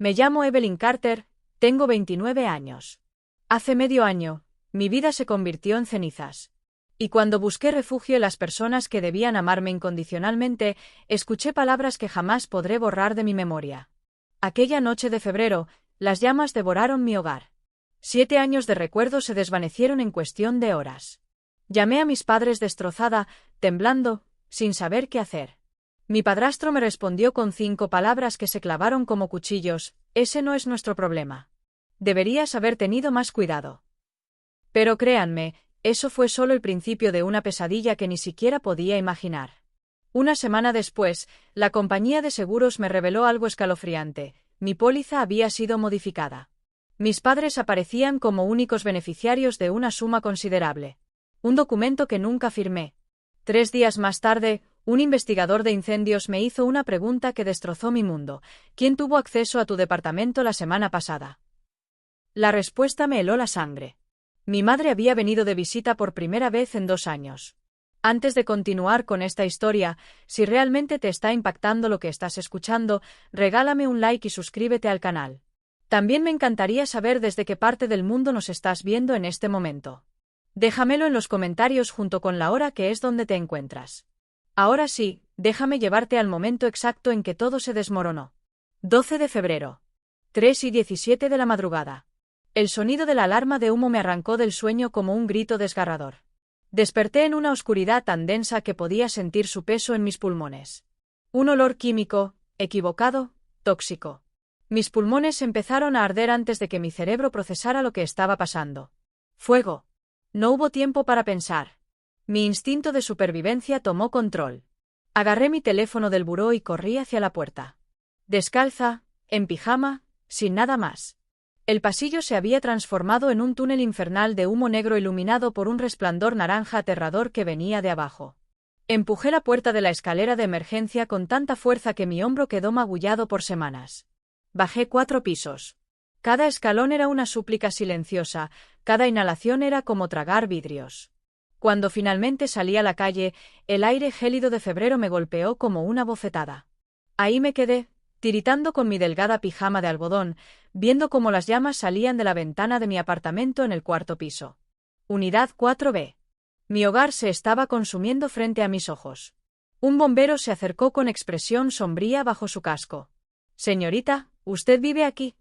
Me llamo Evelyn Carter, tengo 29 años. Hace medio año, mi vida se convirtió en cenizas. Y cuando busqué refugio en las personas que debían amarme incondicionalmente, escuché palabras que jamás podré borrar de mi memoria. Aquella noche de febrero, las llamas devoraron mi hogar. 7 años de recuerdos se desvanecieron en cuestión de horas. Llamé a mis padres destrozada, temblando, sin saber qué hacer. Mi padrastro me respondió con 5 palabras que se clavaron como cuchillos: ese no es nuestro problema. Deberías haber tenido más cuidado. Pero créanme, eso fue solo el principio de una pesadilla que ni siquiera podía imaginar. Una semana después, la compañía de seguros me reveló algo escalofriante: mi póliza había sido modificada. Mis padres aparecían como únicos beneficiarios de una suma considerable. Un documento que nunca firmé. 3 días más tarde, un investigador de incendios me hizo una pregunta que destrozó mi mundo: ¿quién tuvo acceso a tu departamento la semana pasada? La respuesta me heló la sangre. Mi madre había venido de visita por primera vez en 2 años. Antes de continuar con esta historia, si realmente te está impactando lo que estás escuchando, regálame un like y suscríbete al canal. También me encantaría saber desde qué parte del mundo nos estás viendo en este momento. Déjamelo en los comentarios junto con la hora que es donde te encuentras. Ahora sí, déjame llevarte al momento exacto en que todo se desmoronó. 12 de febrero. 3:17 de la madrugada. El sonido de la alarma de humo me arrancó del sueño como un grito desgarrador. Desperté en una oscuridad tan densa que podía sentir su peso en mis pulmones. Un olor químico, equivocado, tóxico. Mis pulmones empezaron a arder antes de que mi cerebro procesara lo que estaba pasando. Fuego. No hubo tiempo para pensar. Mi instinto de supervivencia tomó control. Agarré mi teléfono del buró y corrí hacia la puerta. Descalza, en pijama, sin nada más. El pasillo se había transformado en un túnel infernal de humo negro iluminado por un resplandor naranja aterrador que venía de abajo. Empujé la puerta de la escalera de emergencia con tanta fuerza que mi hombro quedó magullado por semanas. Bajé 4 pisos. Cada escalón era una súplica silenciosa, cada inhalación era como tragar vidrios. Cuando finalmente salí a la calle, el aire gélido de febrero me golpeó como una bofetada. Ahí me quedé, tiritando con mi delgada pijama de algodón, viendo cómo las llamas salían de la ventana de mi apartamento en el 4º piso. Unidad 4B. Mi hogar se estaba consumiendo frente a mis ojos. Un bombero se acercó con expresión sombría bajo su casco. «Señorita, ¿usted vive aquí?»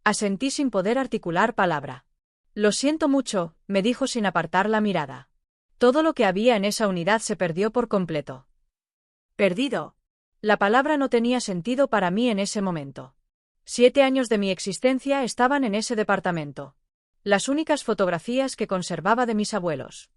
Asentí sin poder articular palabra. «Lo siento mucho», me dijo sin apartar la mirada. Todo lo que había en esa unidad se perdió por completo. Perdido. La palabra no tenía sentido para mí en ese momento. 7 años de mi existencia estaban en ese departamento. Las únicas fotografías que conservaba de mis abuelos.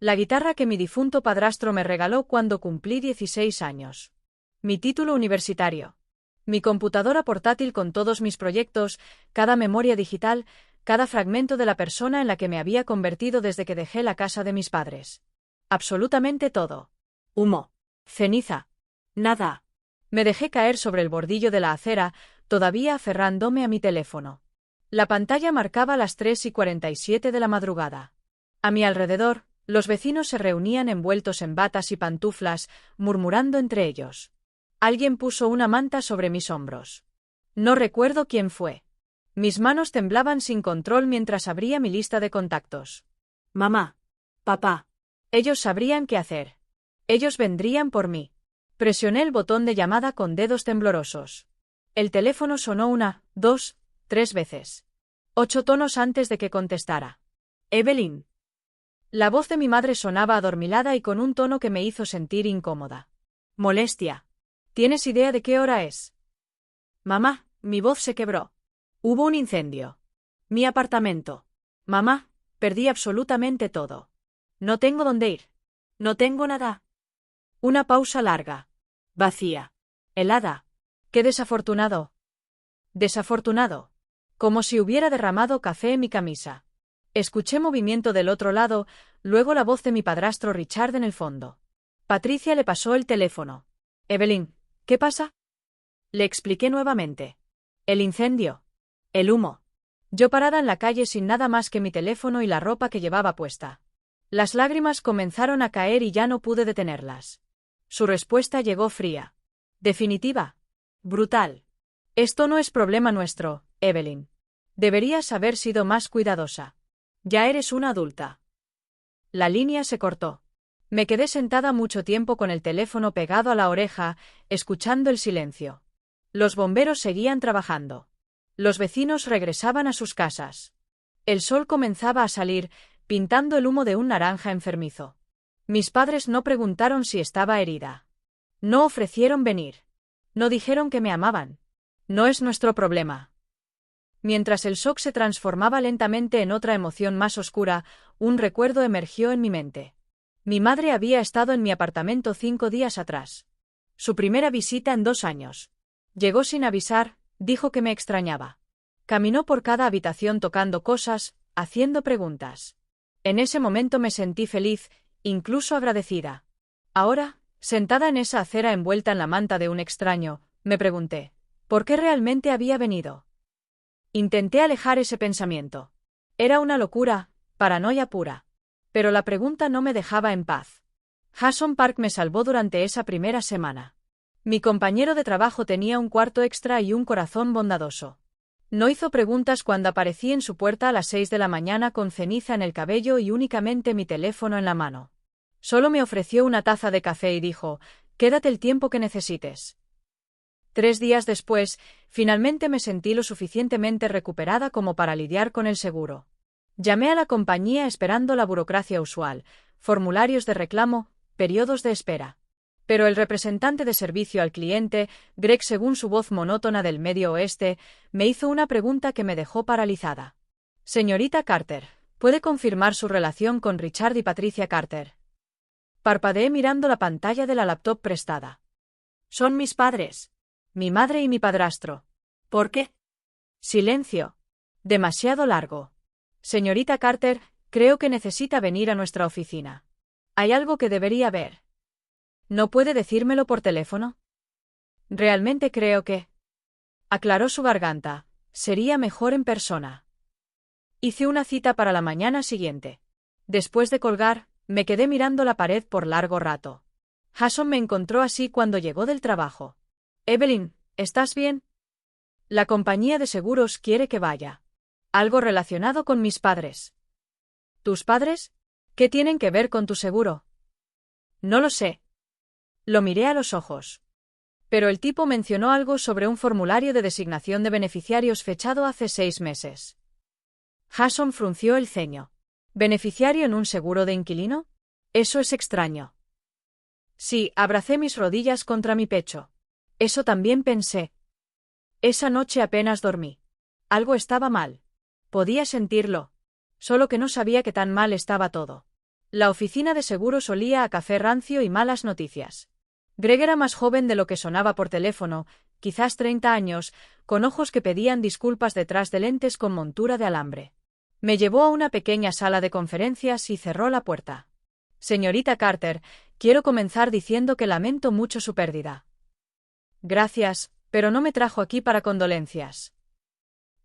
La guitarra que mi difunto padrastro me regaló cuando cumplí 16 años. Mi título universitario. Mi computadora portátil con todos mis proyectos, cada memoria digital, cada fragmento de la persona en la que me había convertido desde que dejé la casa de mis padres. Absolutamente todo. Humo. Ceniza. Nada. Me dejé caer sobre el bordillo de la acera, todavía aferrándome a mi teléfono. La pantalla marcaba las 3:47 de la madrugada. A mi alrededor, los vecinos se reunían envueltos en batas y pantuflas, murmurando entre ellos. Alguien puso una manta sobre mis hombros. No recuerdo quién fue. Mis manos temblaban sin control mientras abría mi lista de contactos. Mamá. Papá. Ellos sabrían qué hacer. Ellos vendrían por mí. Presioné el botón de llamada con dedos temblorosos. El teléfono sonó 1, 2, 3 veces. 8 tonos antes de que contestara. Evelyn. La voz de mi madre sonaba adormilada y con un tono que me hizo sentir incómoda. Molestia. ¿Tienes idea de qué hora es? Mamá, mi voz se quebró. Hubo un incendio. Mi apartamento. Mamá, perdí absolutamente todo. No tengo dónde ir. No tengo nada. Una pausa larga. Vacía. Helada. ¡Qué desafortunado! Desafortunado. Como si hubiera derramado café en mi camisa. Escuché movimiento del otro lado, luego la voz de mi padrastro Richard en el fondo. Patricia le pasó el teléfono. Evelyn, ¿qué pasa? Le expliqué nuevamente. El incendio. El humo. Yo parada en la calle sin nada más que mi teléfono y la ropa que llevaba puesta. Las lágrimas comenzaron a caer y ya no pude detenerlas. Su respuesta llegó fría. Definitiva. Brutal. Esto no es problema nuestro, Evelyn. Deberías haber sido más cuidadosa. Ya eres una adulta. La línea se cortó. Me quedé sentada mucho tiempo con el teléfono pegado a la oreja, escuchando el silencio. Los bomberos seguían trabajando. Los vecinos regresaban a sus casas. El sol comenzaba a salir, pintando el humo de un naranja enfermizo. Mis padres no preguntaron si estaba herida. No ofrecieron venir. No dijeron que me amaban. No es nuestro problema. Mientras el shock se transformaba lentamente en otra emoción más oscura, un recuerdo emergió en mi mente. Mi madre había estado en mi apartamento 5 días atrás. Su primera visita en 2 años. Llegó sin avisar, dijo que me extrañaba. Caminó por cada habitación tocando cosas, haciendo preguntas. En ese momento me sentí feliz, incluso agradecida. Ahora, sentada en esa acera envuelta en la manta de un extraño, me pregunté, ¿por qué realmente había venido? Intenté alejar ese pensamiento. Era una locura, paranoia pura. Pero la pregunta no me dejaba en paz. Jason Park me salvó durante esa primera semana. Mi compañero de trabajo tenía un cuarto extra y un corazón bondadoso. No hizo preguntas cuando aparecí en su puerta a las 6 de la mañana con ceniza en el cabello y únicamente mi teléfono en la mano. Solo me ofreció una taza de café y dijo, «Quédate el tiempo que necesites». 3 días después, finalmente me sentí lo suficientemente recuperada como para lidiar con el seguro. Llamé a la compañía esperando la burocracia usual, formularios de reclamo, periodos de espera. Pero el representante de servicio al cliente, Greg, según su voz monótona del Medio Oeste, me hizo una pregunta que me dejó paralizada. «Señorita Carter, ¿puede confirmar su relación con Richard y Patricia Carter?» Parpadeé mirando la pantalla de la laptop prestada. «Son mis padres. Mi madre y mi padrastro». «¿Por qué?» Silencio. Demasiado largo. «Señorita Carter, creo que necesita venir a nuestra oficina. Hay algo que debería ver». «¿No puede decírmelo por teléfono?» «Realmente creo que…» Aclaró su garganta. «Sería mejor en persona». Hice una cita para la mañana siguiente. Después de colgar, me quedé mirando la pared por largo rato. Jason me encontró así cuando llegó del trabajo. «Evelyn, ¿estás bien?» «La compañía de seguros quiere que vaya. Algo relacionado con mis padres». «¿Tus padres? ¿Qué tienen que ver con tu seguro?» «No lo sé». Lo miré a los ojos. Pero el tipo mencionó algo sobre un formulario de designación de beneficiarios fechado hace 6 meses. Jason frunció el ceño. ¿Beneficiario en un seguro de inquilino? Eso es extraño. Sí, abracé mis rodillas contra mi pecho. Eso también pensé. Esa noche apenas dormí. Algo estaba mal. Podía sentirlo. Solo que no sabía qué tan mal estaba todo. La oficina de seguros olía a café rancio y malas noticias. Greg era más joven de lo que sonaba por teléfono, quizás 30 años, con ojos que pedían disculpas detrás de lentes con montura de alambre. Me llevó a una pequeña sala de conferencias y cerró la puerta. «Señorita Carter, quiero comenzar diciendo que lamento mucho su pérdida». «Gracias, pero no me trajo aquí para condolencias».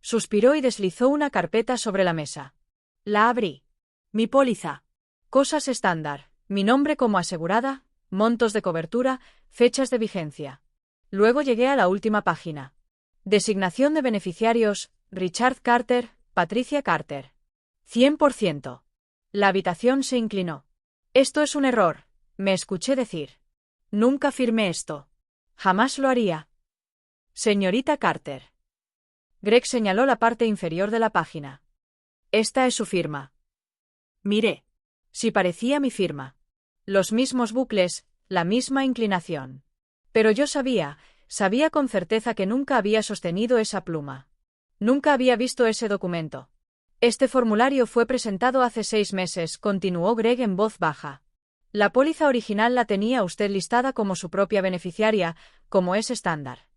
Suspiró y deslizó una carpeta sobre la mesa. La abrí. Mi póliza. Cosas estándar, mi nombre como asegurada, montos de cobertura, fechas de vigencia. Luego llegué a la última página. Designación de beneficiarios, Richard Carter, Patricia Carter. 100%. La habitación se inclinó. «Esto es un error», me escuché decir. «Nunca firmé esto. Jamás lo haría». «Señorita Carter». Greg señaló la parte inferior de la página. «Esta es su firma». Miré. Sí, parecía mi firma. Los mismos bucles, la misma inclinación. Pero yo sabía con certeza que nunca había sostenido esa pluma. Nunca había visto ese documento. «Este formulario fue presentado hace 6 meses», continuó Greg en voz baja. «La póliza original la tenía usted listada como su propia beneficiaria, como es estándar.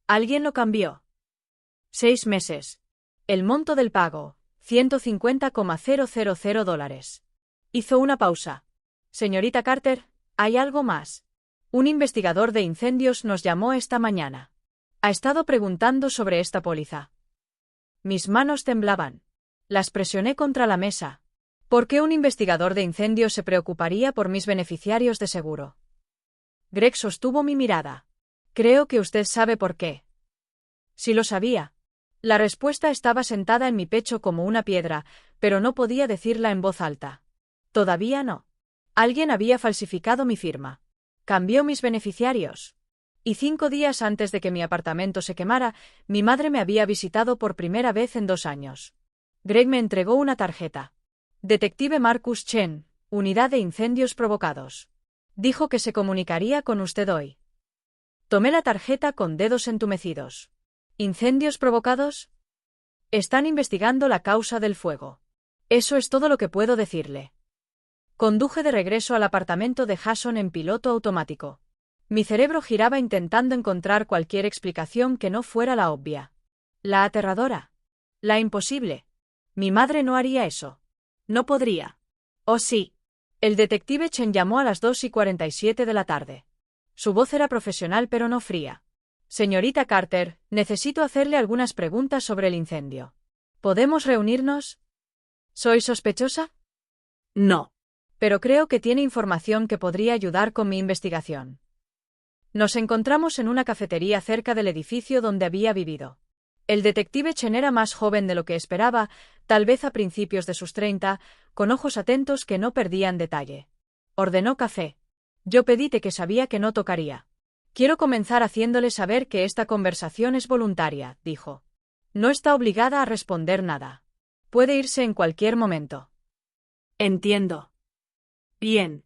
Alguien lo cambió». 6 meses. El monto del pago, $150,000. Hizo una pausa. «Señorita Carter, ¿hay algo más?» Un investigador de incendios nos llamó esta mañana. Ha estado preguntando sobre esta póliza. Mis manos temblaban. Las presioné contra la mesa. ¿Por qué un investigador de incendios se preocuparía por mis beneficiarios de seguro? Greg sostuvo mi mirada. «Creo que usted sabe por qué». Sí lo sabía. La respuesta estaba sentada en mi pecho como una piedra, pero no podía decirla en voz alta. Todavía no. Alguien había falsificado mi firma. Cambió mis beneficiarios. Y 5 días antes de que mi apartamento se quemara, mi madre me había visitado por primera vez en 2 años. Greg me entregó una tarjeta. Detective Marcus Chen, Unidad de Incendios Provocados. Dijo que se comunicaría con usted hoy. Tomé la tarjeta con dedos entumecidos. ¿Incendios provocados? Están investigando la causa del fuego. Eso es todo lo que puedo decirle. Conduje de regreso al apartamento de Jason en piloto automático. Mi cerebro giraba intentando encontrar cualquier explicación que no fuera la obvia. La aterradora. La imposible. Mi madre no haría eso. No podría. ¿O sí? El detective Chen llamó a las 2:47 de la tarde. Su voz era profesional pero no fría. Señorita Carter, necesito hacerle algunas preguntas sobre el incendio. ¿Podemos reunirnos? ¿Soy sospechosa? No. Pero creo que tiene información que podría ayudar con mi investigación. Nos encontramos en una cafetería cerca del edificio donde había vivido. El detective Chen era más joven de lo que esperaba, tal vez a principios de sus 30, con ojos atentos que no perdían detalle. Ordenó café. Yo pedí té que sabía que no tocaría. Quiero comenzar haciéndole saber que esta conversación es voluntaria, dijo. No está obligada a responder nada. Puede irse en cualquier momento. Entiendo. Bien.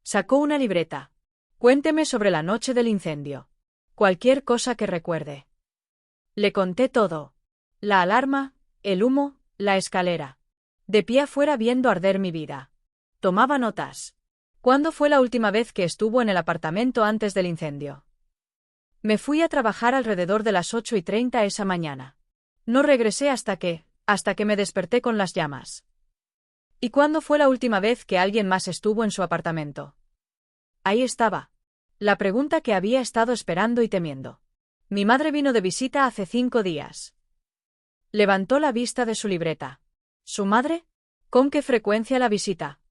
Sacó una libreta. Cuénteme sobre la noche del incendio. Cualquier cosa que recuerde. Le conté todo. La alarma, el humo, la escalera. De pie afuera viendo arder mi vida. Tomaba notas. ¿Cuándo fue la última vez que estuvo en el apartamento antes del incendio? Me fui a trabajar alrededor de las 8:30 esa mañana. No regresé hasta que me desperté con las llamas. ¿Y cuándo fue la última vez que alguien más estuvo en su apartamento? Ahí estaba. La pregunta que había estado esperando y temiendo. Mi madre vino de visita hace 5 días. Levantó la vista de su libreta. ¿Su madre? ¿Con qué frecuencia la visita?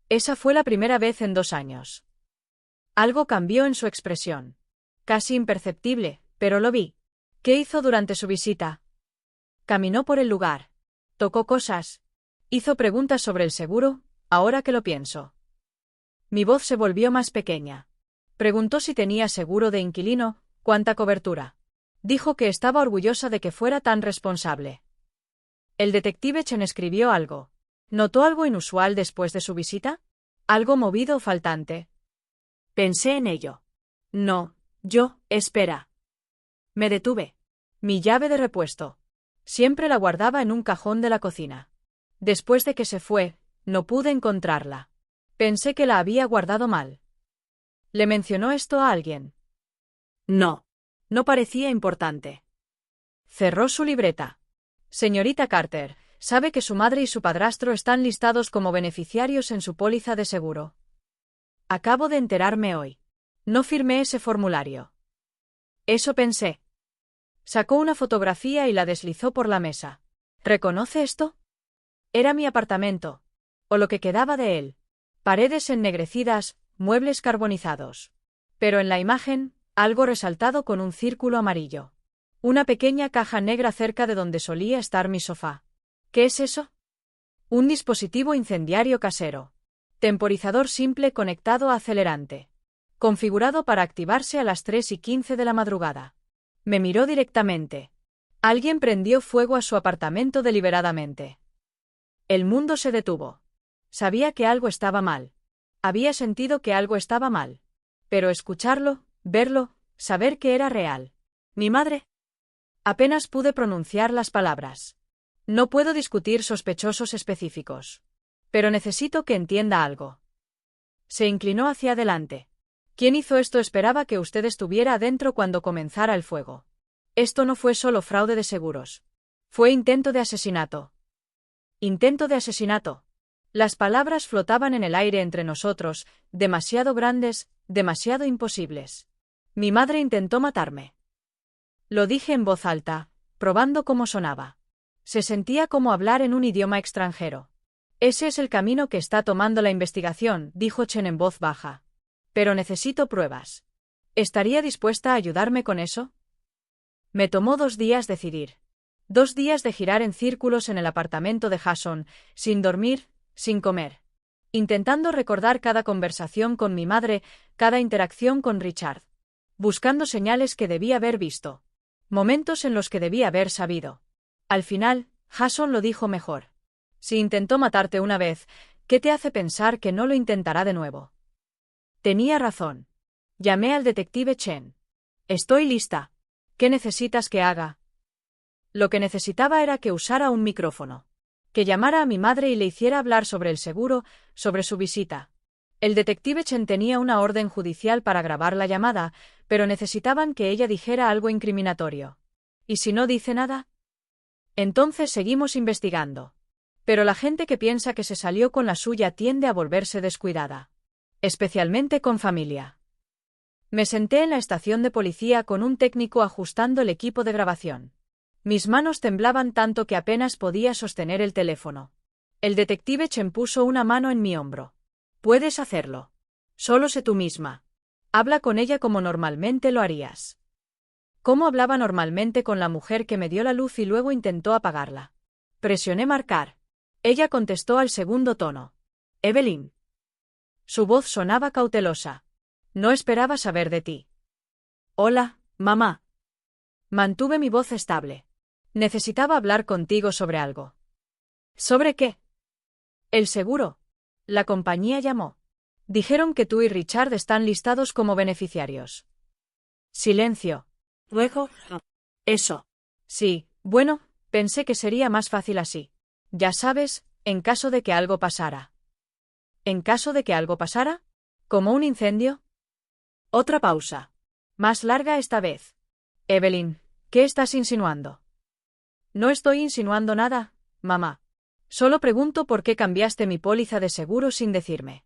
Esa fue la primera vez en 2 años. Algo cambió en su expresión. Casi imperceptible, pero lo vi. ¿Qué hizo durante su visita? Caminó por el lugar. Tocó cosas. Hizo preguntas sobre el seguro, ahora que lo pienso. Mi voz se volvió más pequeña. Preguntó si tenía seguro de inquilino, cuánta cobertura. Dijo que estaba orgullosa de que fuera tan responsable. El detective Chen escribió algo. ¿Notó algo inusual después de su visita? ¿Algo movido o faltante? Pensé en ello. No, espera. Me detuve. Mi llave de repuesto. Siempre la guardaba en un cajón de la cocina. Después de que se fue, no pude encontrarla. Pensé que la había guardado mal. ¿Le mencionó esto a alguien? No. No parecía importante. Cerró su libreta. Señorita Carter, ¿sabe que su madre y su padrastro están listados como beneficiarios en su póliza de seguro? Acabo de enterarme hoy. No firmé ese formulario. Eso pensé. Sacó una fotografía y la deslizó por la mesa. ¿Reconoce esto? Era mi apartamento. O lo que quedaba de él. Paredes ennegrecidas, muebles carbonizados. Pero en la imagen, algo resaltado con un círculo amarillo. Una pequeña caja negra cerca de donde solía estar mi sofá. ¿Qué es eso? Un dispositivo incendiario casero. Temporizador simple conectado a acelerante. Configurado para activarse a las 3:15 de la madrugada. Me miró directamente. Alguien prendió fuego a su apartamento deliberadamente. El mundo se detuvo. Sabía que algo estaba mal. Había sentido que algo estaba mal. Pero escucharlo, verlo, saber que era real. ¿Mi madre? Apenas pude pronunciar las palabras. No puedo discutir sospechosos específicos. Pero necesito que entienda algo. Se inclinó hacia adelante. ¿Quién hizo esto? Esperaba que usted estuviera adentro cuando comenzara el fuego. Esto no fue solo fraude de seguros. Fue intento de asesinato. Intento de asesinato. Las palabras flotaban en el aire entre nosotros, demasiado grandes, demasiado imposibles. Mi madre intentó matarme. Lo dije en voz alta, probando cómo sonaba. Se sentía como hablar en un idioma extranjero. Ese es el camino que está tomando la investigación, dijo Chen en voz baja. Pero necesito pruebas. ¿Estaría dispuesta a ayudarme con eso? Me tomó 2 días decidir. 2 días de girar en círculos en el apartamento de Jason, sin dormir, sin comer. Intentando recordar cada conversación con mi madre, cada interacción con Richard. Buscando señales que debía haber visto. Momentos en los que debía haber sabido. Al final, Jason lo dijo mejor. Si intentó matarte una vez, ¿qué te hace pensar que no lo intentará de nuevo? Tenía razón. Llamé al detective Chen. Estoy lista. ¿Qué necesitas que haga? Lo que necesitaba era que usara un micrófono. Que llamara a mi madre y le hiciera hablar sobre el seguro, sobre su visita. El detective Chen tenía una orden judicial para grabar la llamada, pero necesitaban que ella dijera algo incriminatorio. ¿Y si no dice nada? Entonces seguimos investigando. Pero la gente que piensa que se salió con la suya tiende a volverse descuidada. Especialmente con familia. Me senté en la estación de policía con un técnico ajustando el equipo de grabación. Mis manos temblaban tanto que apenas podía sostener el teléfono. El detective Chen puso una mano en mi hombro. Puedes hacerlo. Solo sé tú misma. Habla con ella como normalmente lo harías. ¿Cómo hablaba normalmente con la mujer que me dio la luz y luego intentó apagarla? Presioné marcar. Ella contestó al segundo tono. Evelyn. Su voz sonaba cautelosa. No esperaba saber de ti. Hola, mamá. Mantuve mi voz estable. Necesitaba hablar contigo sobre algo. ¿Sobre qué? El seguro. La compañía llamó. Dijeron que tú y Richard están listados como beneficiarios. Silencio. Luego. Eso. Sí, bueno, pensé que sería más fácil así. Ya sabes, en caso de que algo pasara. ¿En caso de que algo pasara? ¿Como un incendio? Otra pausa. Más larga esta vez. Evelyn, ¿qué estás insinuando? No estoy insinuando nada, mamá. Solo pregunto por qué cambiaste mi póliza de seguro sin decirme.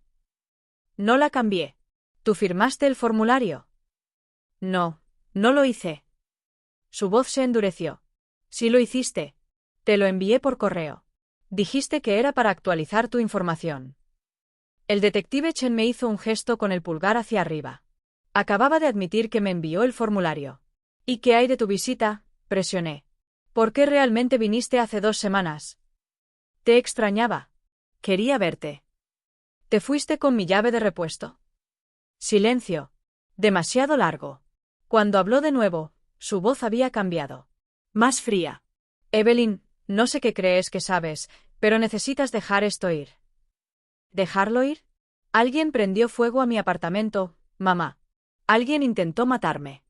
No la cambié. ¿Tú firmaste el formulario? No, no lo hice. Su voz se endureció. Sí lo hiciste. Te lo envié por correo. Dijiste que era para actualizar tu información. El detective Chen me hizo un gesto con el pulgar hacia arriba. Acababa de admitir que me envió el formulario. ¿Y qué hay de tu visita? Presioné. ¿Por qué realmente viniste hace 2 semanas? Te extrañaba. Quería verte. ¿Te fuiste con mi llave de repuesto? Silencio. Demasiado largo. Cuando habló de nuevo, su voz había cambiado. Más fría. Evelyn, no sé qué crees que sabes, pero necesitas dejar esto ir. ¿Dejarlo ir? Alguien prendió fuego a mi apartamento, mamá. Alguien intentó matarme.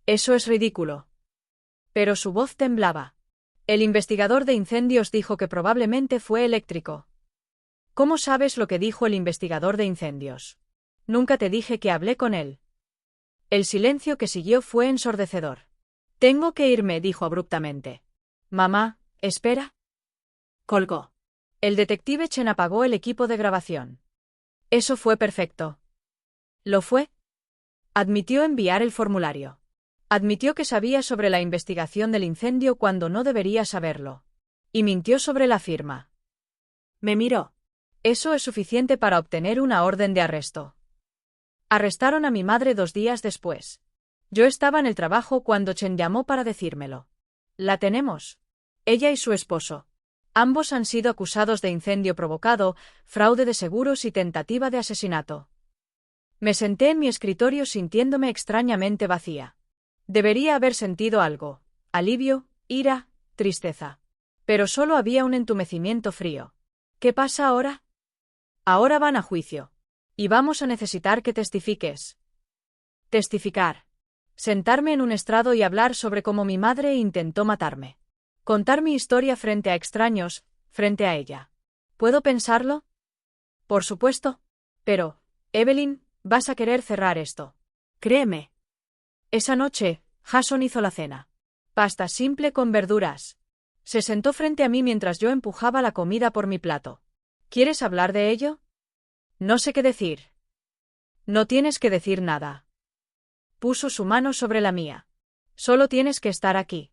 Eso es ridículo. Pero su voz temblaba. El investigador de incendios dijo que probablemente fue eléctrico. ¿Cómo sabes lo que dijo el investigador de incendios? Nunca te dije que hablé con él. El silencio que siguió fue ensordecedor. Tengo que irme, dijo abruptamente. Mamá, espera. Colgó. El detective Chen apagó el equipo de grabación. Eso fue perfecto. ¿Lo fue? Admitió enviar el formulario. Admitió que sabía sobre la investigación del incendio cuando no debería saberlo. Y mintió sobre la firma. Me miró. Eso es suficiente para obtener una orden de arresto. Arrestaron a mi madre 2 días después. Yo estaba en el trabajo cuando Chen llamó para decírmelo. La tenemos. Ella y su esposo. Ambos han sido acusados de incendio provocado, fraude de seguros y tentativa de asesinato. Me senté en mi escritorio sintiéndome extrañamente vacía. Debería haber sentido algo: alivio, ira, tristeza. Pero solo había un entumecimiento frío. ¿Qué pasa ahora? Ahora van a juicio. Y vamos a necesitar que testifiques. Testificar. Sentarme en un estrado y hablar sobre cómo mi madre intentó matarme. Contar mi historia frente a extraños, frente a ella. ¿Puedo pensarlo? Por supuesto. Pero, Evelyn, vas a querer cerrar esto. Créeme. Esa noche, Jason hizo la cena. Pasta simple con verduras. Se sentó frente a mí mientras yo empujaba la comida por mi plato. ¿Quieres hablar de ello? No sé qué decir. No tienes que decir nada. Puso su mano sobre la mía. Solo tienes que estar aquí.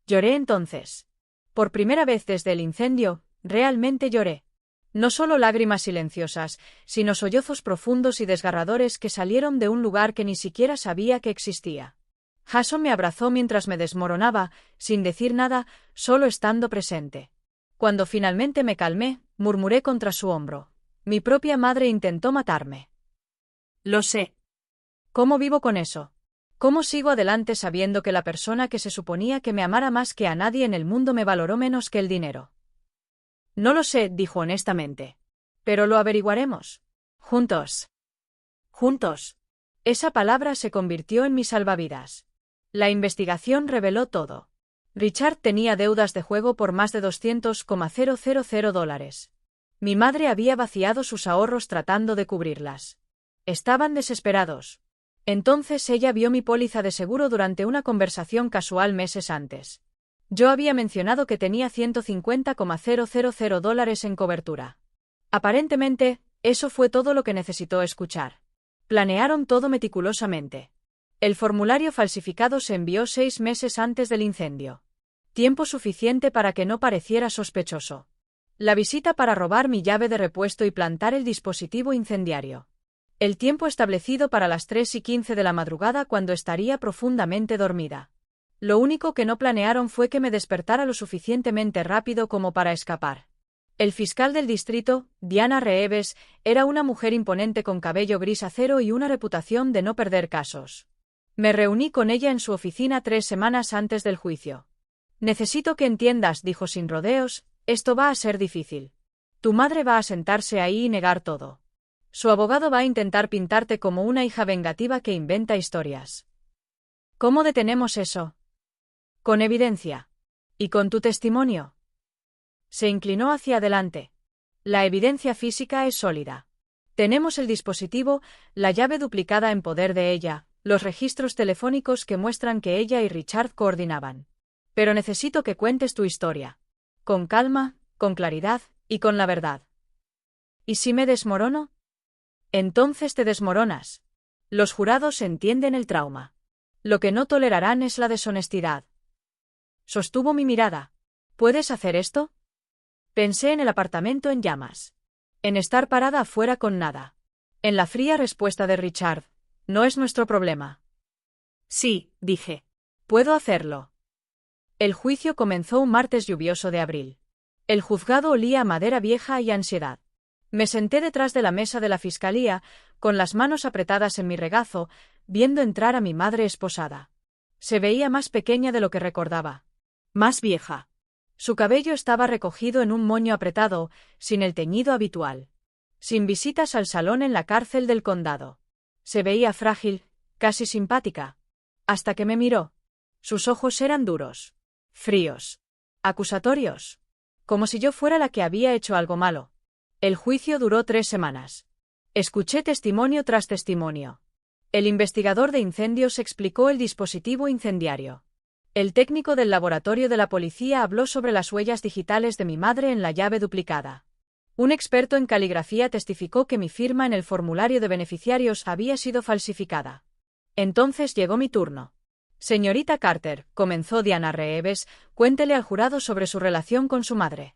Lloré entonces. Por primera vez desde el incendio, realmente lloré. No solo lágrimas silenciosas, sino sollozos profundos y desgarradores que salieron de un lugar que ni siquiera sabía que existía. Jason me abrazó mientras me desmoronaba, sin decir nada, solo estando presente. Cuando finalmente me calmé, murmuré contra su hombro. Mi propia madre intentó matarme. Lo sé. ¿Cómo vivo con eso? ¿Cómo sigo adelante sabiendo que la persona que se suponía que me amara más que a nadie en el mundo me valoró menos que el dinero? No lo sé, dijo honestamente. Pero lo averiguaremos. Juntos. Juntos. Esa palabra se convirtió en mi salvavidas. La investigación reveló todo. Richard tenía deudas de juego por más de $200,000. Mi madre había vaciado sus ahorros tratando de cubrirlas. Estaban desesperados. Entonces ella vio mi póliza de seguro durante una conversación casual meses antes. Yo había mencionado que tenía $150,000 en cobertura. Aparentemente, eso fue todo lo que necesitó escuchar. Planearon todo meticulosamente. El formulario falsificado se envió 6 meses antes del incendio. Tiempo suficiente para que no pareciera sospechoso. La visita para robar mi llave de repuesto y plantar el dispositivo incendiario. El tiempo establecido para las 3:15 de la madrugada cuando estaría profundamente dormida. Lo único que no planearon fue que me despertara lo suficientemente rápido como para escapar. El fiscal del distrito, Diana Reeves, era una mujer imponente con cabello gris acero y una reputación de no perder casos. Me reuní con ella en su oficina 3 semanas antes del juicio. Necesito que entiendas, dijo sin rodeos, esto va a ser difícil. Tu madre va a sentarse ahí y negar todo. Su abogado va a intentar pintarte como una hija vengativa que inventa historias. ¿Cómo detenemos eso? Con evidencia. ¿Y con tu testimonio? Se inclinó hacia adelante. La evidencia física es sólida. Tenemos el dispositivo, la llave duplicada en poder de ella, los registros telefónicos que muestran que ella y Richard coordinaban. Pero necesito que cuentes tu historia. Con calma, con claridad y con la verdad. ¿Y si me desmorono? Entonces te desmoronas. Los jurados entienden el trauma. Lo que no tolerarán es la deshonestidad. Sostuvo mi mirada. ¿Puedes hacer esto? Pensé en el apartamento en llamas. En estar parada afuera con nada. En la fría respuesta de Richard. No es nuestro problema. Sí, dije. Puedo hacerlo. El juicio comenzó un martes lluvioso de abril. El juzgado olía a madera vieja y ansiedad. Me senté detrás de la mesa de la fiscalía, con las manos apretadas en mi regazo, viendo entrar a mi madre esposada. Se veía más pequeña de lo que recordaba. Más vieja. Su cabello estaba recogido en un moño apretado, sin el teñido habitual. Sin visitas al salón en la cárcel del condado. Se veía frágil, casi simpática. Hasta que me miró. Sus ojos eran duros. Fríos. Acusatorios. Como si yo fuera la que había hecho algo malo. El juicio duró 3 semanas. Escuché testimonio tras testimonio. El investigador de incendios explicó el dispositivo incendiario. El técnico del laboratorio de la policía habló sobre las huellas digitales de mi madre en la llave duplicada. Un experto en caligrafía testificó que mi firma en el formulario de beneficiarios había sido falsificada. Entonces llegó mi turno. Señorita Carter, comenzó Diana Reeves, cuéntele al jurado sobre su relación con su madre.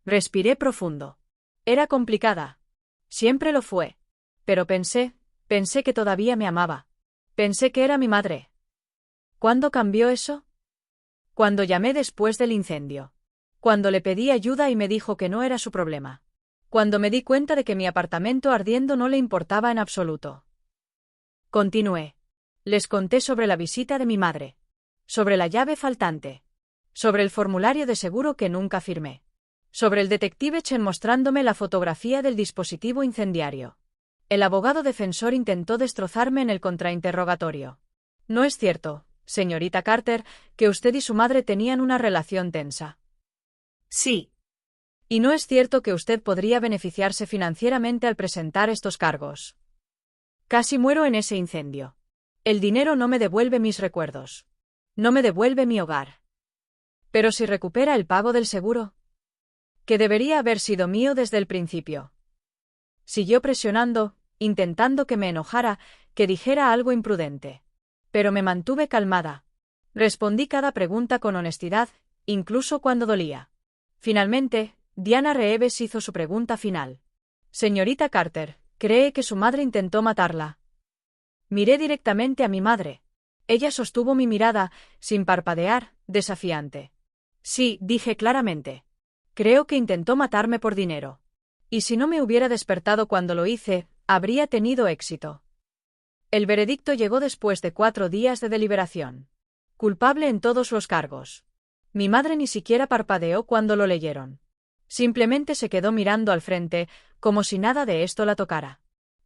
Respiré profundo. Era complicada. Siempre lo fue. Pero pensé que todavía me amaba. Pensé que era mi madre. ¿Cuándo cambió eso? Cuando llamé después del incendio. Cuando le pedí ayuda y me dijo que no era su problema. Cuando me di cuenta de que mi apartamento ardiendo no le importaba en absoluto. Continué. Les conté sobre la visita de mi madre. Sobre la llave faltante. Sobre el formulario de seguro que nunca firmé. Sobre el detective Chen mostrándome la fotografía del dispositivo incendiario. El abogado defensor intentó destrozarme en el contrainterrogatorio. No es cierto, señorita Carter, que usted y su madre tenían una relación tensa. Sí. Y no es cierto que usted podría beneficiarse financieramente al presentar estos cargos. Casi muero en ese incendio. El dinero no me devuelve mis recuerdos. No me devuelve mi hogar. Pero si recupera el pago del seguro, que debería haber sido mío desde el principio. Siguió presionando, intentando que me enojara, que dijera algo imprudente. Pero me mantuve calmada. Respondí cada pregunta con honestidad, incluso cuando dolía. Finalmente, Diana Reeves hizo su pregunta final. Señorita Carter, ¿cree que su madre intentó matarla? Miré directamente a mi madre. Ella sostuvo mi mirada, sin parpadear, desafiante. Sí, dije claramente. Creo que intentó matarme por dinero. Y si no me hubiera despertado cuando lo hice, habría tenido éxito. El veredicto llegó después de 4 días de deliberación. Culpable en todos los cargos. Mi madre ni siquiera parpadeó cuando lo leyeron. Simplemente se quedó mirando al frente, como si nada de esto la tocara.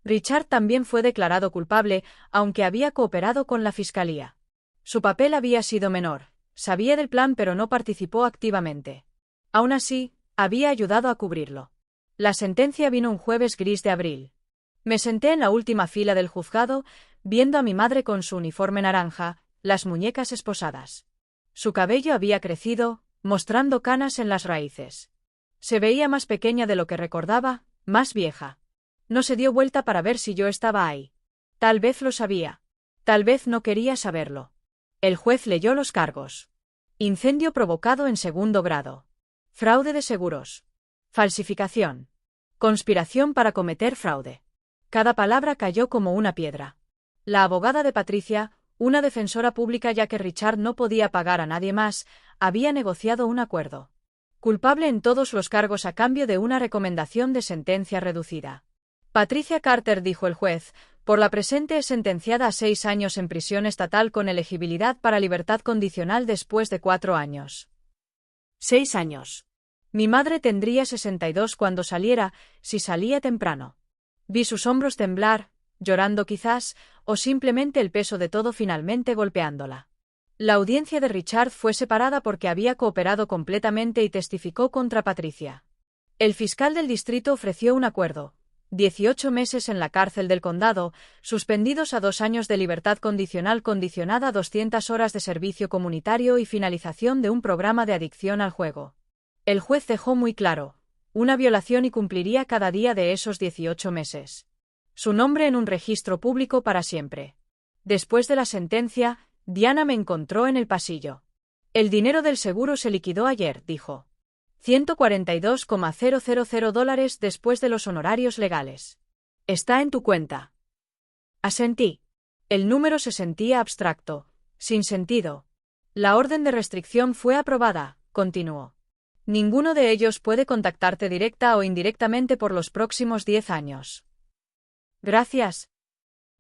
Richard también fue declarado culpable, aunque había cooperado con la fiscalía. Su papel había sido menor, sabía del plan pero no participó activamente. Aún así, había ayudado a cubrirlo. La sentencia vino un jueves gris de abril. Me senté en la última fila del juzgado, viendo a mi madre con su uniforme naranja, las muñecas esposadas. Su cabello había crecido, mostrando canas en las raíces. Se veía más pequeña de lo que recordaba, más vieja. No se dio vuelta para ver si yo estaba ahí. Tal vez lo sabía. Tal vez no quería saberlo. El juez leyó los cargos. Incendio provocado en 2º grado. Fraude de seguros. Falsificación. Conspiración para cometer fraude. Cada palabra cayó como una piedra. La abogada de Patricia, una defensora pública ya que Richard no podía pagar a nadie más, había negociado un acuerdo. Culpable en todos los cargos a cambio de una recomendación de sentencia reducida. Patricia Carter, dijo el juez, por la presente es sentenciada a 6 años en prisión estatal con elegibilidad para libertad condicional después de 4 años. 6 años. Mi madre tendría 62 cuando saliera, si salía temprano. Vi sus hombros temblar, llorando quizás, o simplemente el peso de todo finalmente golpeándola. La audiencia de Richard fue separada porque había cooperado completamente y testificó contra Patricia. El fiscal del distrito ofreció un acuerdo: 18 meses en la cárcel del condado, suspendidos a 2 años de libertad condicional condicionada a 200 horas de servicio comunitario y finalización de un programa de adicción al juego. El juez dejó muy claro: una violación y cumpliría cada día de esos 18 meses. Su nombre en un registro público para siempre. Después de la sentencia, Diana me encontró en el pasillo. El dinero del seguro se liquidó ayer, dijo. $142,000 después de los honorarios legales. Está en tu cuenta. Asentí. El número se sentía abstracto, sin sentido. La orden de restricción fue aprobada, continuó. Ninguno de ellos puede contactarte directa o indirectamente por los próximos 10 años. Gracias.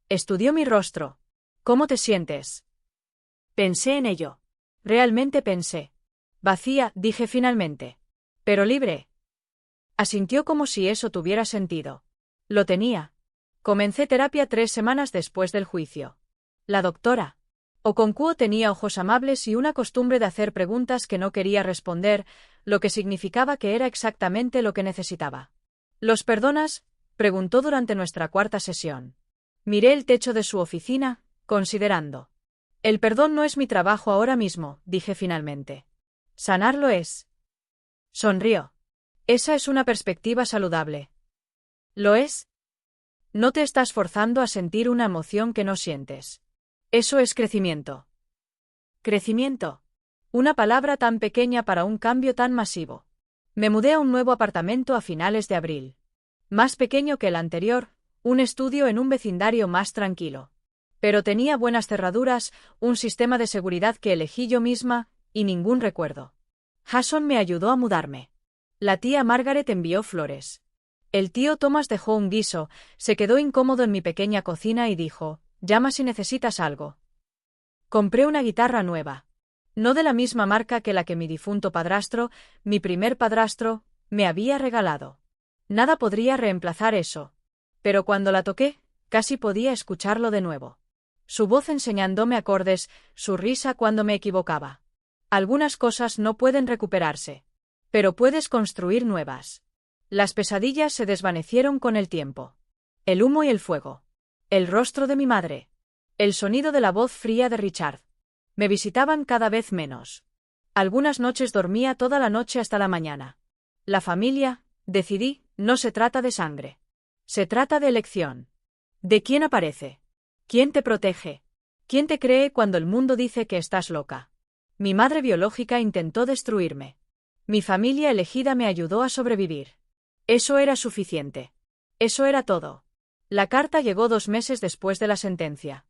Estudió mi rostro. ¿Cómo te sientes? Pensé en ello. Realmente pensé. Vacía, dije finalmente. Pero libre. Asintió como si eso tuviera sentido. Lo tenía. Comencé terapia 3 semanas después del juicio. La doctora Okonkwo tenía ojos amables y una costumbre de hacer preguntas que no quería responder, lo que significaba que era exactamente lo que necesitaba. ¿Los perdonas?, preguntó durante nuestra 4ª sesión. Miré el techo de su oficina, considerando. El perdón no es mi trabajo ahora mismo, dije finalmente. Sanarlo es. Sonrió. Esa es una perspectiva saludable. ¿Lo es? No te estás forzando a sentir una emoción que no sientes. Eso es crecimiento. Crecimiento. Una palabra tan pequeña para un cambio tan masivo. Me mudé a un nuevo apartamento a finales de abril. Más pequeño que el anterior, un estudio en un vecindario más tranquilo. Pero tenía buenas cerraduras, un sistema de seguridad que elegí yo misma, y ningún recuerdo. Jason me ayudó a mudarme. La tía Margaret envió flores. El tío Thomas dejó un guiso, se quedó incómodo en mi pequeña cocina y dijo: llama si necesitas algo. Compré una guitarra nueva. No de la misma marca que la que mi difunto padrastro, mi primer padrastro, me había regalado. Nada podría reemplazar eso. Pero cuando la toqué, casi podía escucharlo de nuevo. Su voz enseñándome acordes, su risa cuando me equivocaba. Algunas cosas no pueden recuperarse. Pero puedes construir nuevas. Las pesadillas se desvanecieron con el tiempo. El humo y el fuego. El rostro de mi madre. El sonido de la voz fría de Richard. Me visitaban cada vez menos. Algunas noches dormía toda la noche hasta la mañana. La familia, decidí, no se trata de sangre. Se trata de elección. ¿De quién aparece? ¿Quién te protege? ¿Quién te cree cuando el mundo dice que estás loca? Mi madre biológica intentó destruirme. Mi familia elegida me ayudó a sobrevivir. Eso era suficiente. Eso era todo. La carta llegó 2 meses después de la sentencia.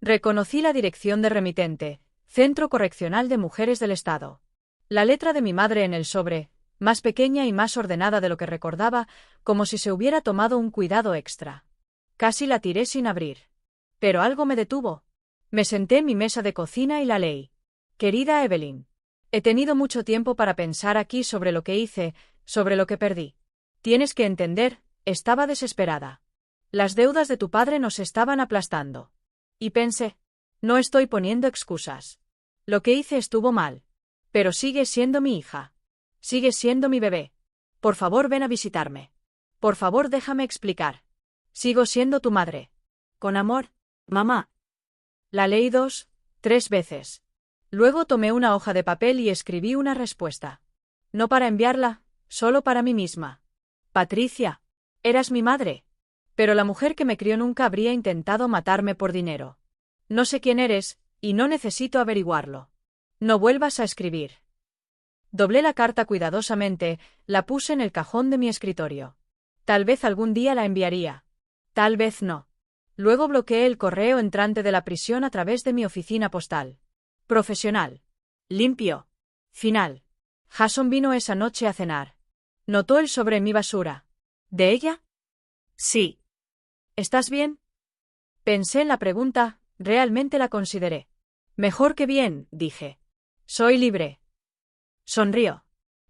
Reconocí la dirección de remitente, Centro Correccional de Mujeres del Estado. La letra de mi madre en el sobre, más pequeña y más ordenada de lo que recordaba, como si se hubiera tomado un cuidado extra. Casi la tiré sin abrir. Pero algo me detuvo. Me senté en mi mesa de cocina y la leí. Querida Evelyn, he tenido mucho tiempo para pensar aquí sobre lo que hice, sobre lo que perdí. Tienes que entender, estaba desesperada. Las deudas de tu padre nos estaban aplastando. Y pensé, no estoy poniendo excusas. Lo que hice estuvo mal. Pero sigues siendo mi hija. Sigues siendo mi bebé. Por favor, ven a visitarme. Por favor, déjame explicar. Sigo siendo tu madre. Con amor, mamá. La leí 2, 3 veces. Luego tomé una hoja de papel y escribí una respuesta. No para enviarla, solo para mí misma. Patricia, eras mi madre. Pero la mujer que me crió nunca habría intentado matarme por dinero. No sé quién eres, y no necesito averiguarlo. No vuelvas a escribir. Doblé la carta cuidadosamente, la puse en el cajón de mi escritorio. Tal vez algún día la enviaría. Tal vez no. Luego bloqueé el correo entrante de la prisión a través de mi oficina postal. Profesional. Limpio. Final. Jason vino esa noche a cenar. Notó el sobre en mi basura. ¿De ella? Sí. ¿Estás bien? Pensé en la pregunta, realmente la consideré. Mejor que bien, dije. Soy libre. Sonrió.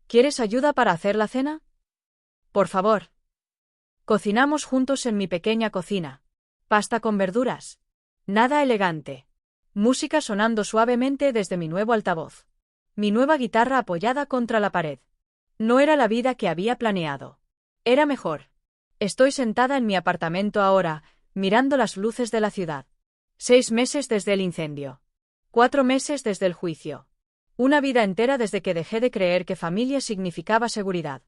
¿Quieres ayuda para hacer la cena? Por favor. Cocinamos juntos en mi pequeña cocina. Pasta con verduras. Nada elegante. Música sonando suavemente desde mi nuevo altavoz. Mi nueva guitarra apoyada contra la pared. No era la vida que había planeado. Era mejor. Estoy sentada en mi apartamento ahora, mirando las luces de la ciudad. 6 meses desde el incendio. 4 meses desde el juicio. Una vida entera desde que dejé de creer que familia significaba seguridad.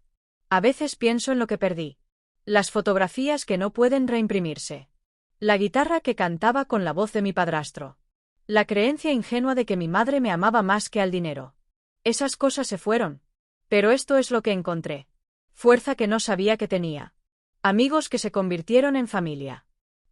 A veces pienso en lo que perdí. Las fotografías que no pueden reimprimirse. La guitarra que cantaba con la voz de mi padrastro. La creencia ingenua de que mi madre me amaba más que al dinero. Esas cosas se fueron. Pero esto es lo que encontré. Fuerza que no sabía que tenía. Amigos que se convirtieron en familia.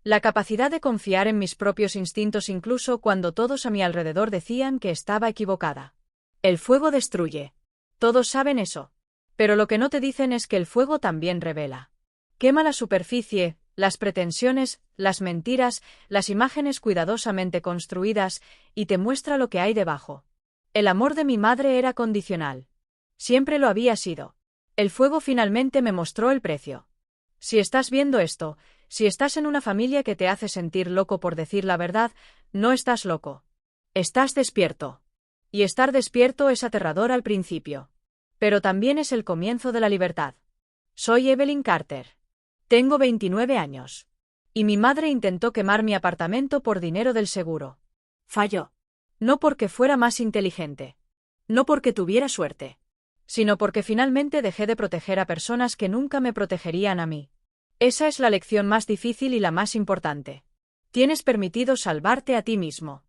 La capacidad de confiar en mis propios instintos incluso cuando todos a mi alrededor decían que estaba equivocada. El fuego destruye. Todos saben eso. Pero lo que no te dicen es que el fuego también revela. Quema la superficie, las pretensiones, las mentiras, las imágenes cuidadosamente construidas, y te muestra lo que hay debajo. El amor de mi madre era condicional. Siempre lo había sido. El fuego finalmente me mostró el precio. Si estás viendo esto, si estás en una familia que te hace sentir loco por decir la verdad, no estás loco. Estás despierto. Y estar despierto es aterrador al principio. Pero también es el comienzo de la libertad. Soy Evelyn Carter. Tengo 29 años. Y mi madre intentó quemar mi apartamento por dinero del seguro. Falló. No porque fuera más inteligente. No porque tuviera suerte. Sino porque finalmente dejé de proteger a personas que nunca me protegerían a mí. Esa es la lección más difícil y la más importante. Tienes permitido salvarte a ti mismo.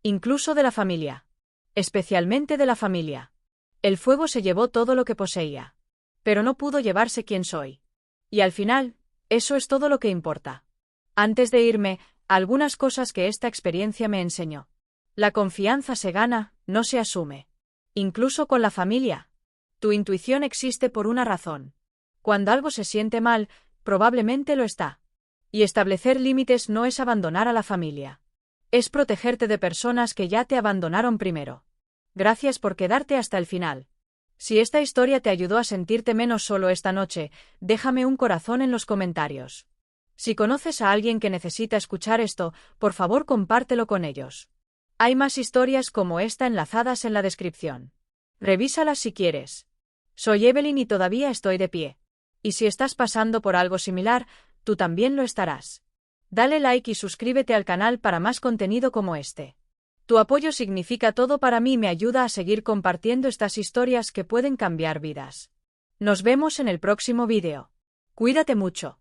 Incluso de la familia. Especialmente de la familia. El fuego se llevó todo lo que poseía. Pero no pudo llevarse quién soy. Y al final, eso es todo lo que importa. Antes de irme, algunas cosas que esta experiencia me enseñó. La confianza se gana, no se asume. Incluso con la familia. Tu intuición existe por una razón. Cuando algo se siente mal, probablemente lo está. Y establecer límites no es abandonar a la familia. Es protegerte de personas que ya te abandonaron primero. Gracias por quedarte hasta el final. Si esta historia te ayudó a sentirte menos solo esta noche, déjame un corazón en los comentarios. Si conoces a alguien que necesita escuchar esto, por favor compártelo con ellos. Hay más historias como esta enlazadas en la descripción. Revísalas si quieres. Soy Evelyn y todavía estoy de pie. Y si estás pasando por algo similar, tú también lo estarás. Dale like y suscríbete al canal para más contenido como este. Tu apoyo significa todo para mí y me ayuda a seguir compartiendo estas historias que pueden cambiar vidas. Nos vemos en el próximo vídeo. Cuídate mucho.